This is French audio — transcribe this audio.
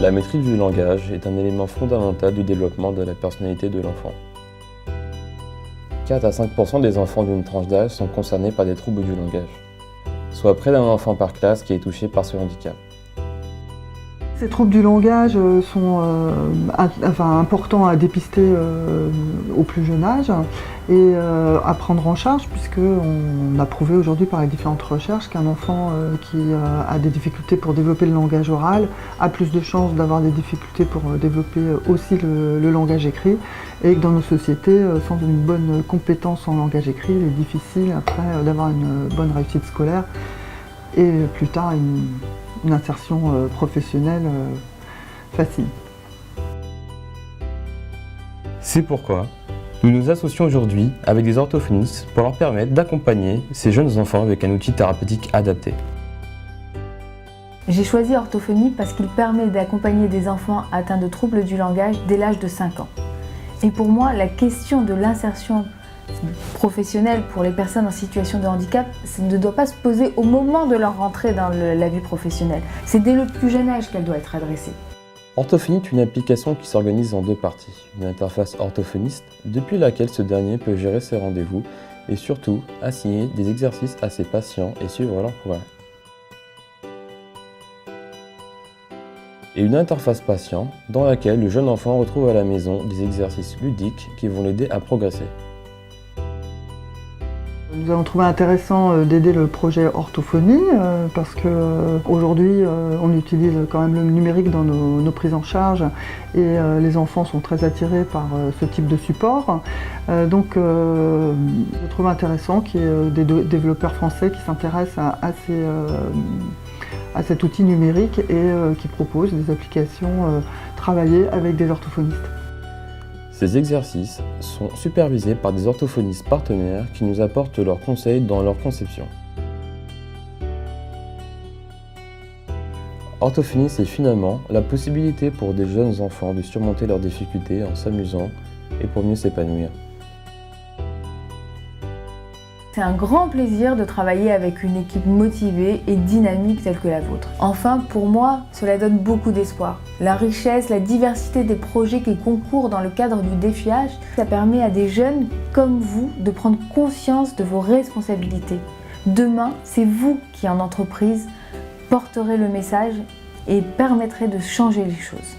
La maîtrise du langage est un élément fondamental du développement de la personnalité de l'enfant. 4 à 5% des enfants d'une tranche d'âge sont concernés par des troubles du langage, soit près d'un enfant par classe qui est touché par ce handicap. Ces troubles du langage sont importants à dépister au plus jeune âge et à prendre en charge, puisqu'on a prouvé aujourd'hui par les différentes recherches qu'un enfant qui a des difficultés pour développer le langage oral a plus de chances d'avoir des difficultés pour développer aussi le langage écrit, et que dans nos sociétés, sans une bonne compétence en langage écrit, il est difficile après d'avoir une bonne réussite scolaire et plus tard une insertion professionnelle facile. C'est pourquoi nous nous associons aujourd'hui avec des orthophonistes pour leur permettre d'accompagner ces jeunes enfants avec un outil thérapeutique adapté. J'ai choisi orthophonie parce qu'il permet d'accompagner des enfants atteints de troubles du langage dès l'âge de 5 ans. Et pour moi, la question de l'insertion professionnelle pour les personnes en situation de handicap, ça ne doit pas se poser au moment de leur rentrée dans la vie professionnelle. C'est dès le plus jeune âge qu'elle doit être adressée. Orthophonie est une application qui s'organise en 2 parties. Une interface orthophoniste, depuis laquelle ce dernier peut gérer ses rendez-vous et surtout assigner des exercices à ses patients et suivre leur progrès. Et une interface patient, dans laquelle le jeune enfant retrouve à la maison des exercices ludiques qui vont l'aider à progresser. Nous avons trouvé intéressant d'aider le projet orthophonie parce qu'aujourd'hui on utilise quand même le numérique dans nos prises en charge et les enfants sont très attirés par ce type de support. Donc je trouve intéressant qu'il y ait des développeurs français qui s'intéressent à cet outil numérique et qui proposent des applications travaillées avec des orthophonistes. Ces exercices sont supervisés par des orthophonistes partenaires qui nous apportent leurs conseils dans leur conception. Orthophonie, c'est finalement la possibilité pour des jeunes enfants de surmonter leurs difficultés en s'amusant et pour mieux s'épanouir. C'est un grand plaisir de travailler avec une équipe motivée et dynamique telle que la vôtre. Enfin, pour moi, cela donne beaucoup d'espoir. La richesse, la diversité des projets qui concourent dans le cadre du défiage, ça permet à des jeunes comme vous de prendre conscience de vos responsabilités. Demain, c'est vous qui, en entreprise, porterez le message et permettrez de changer les choses.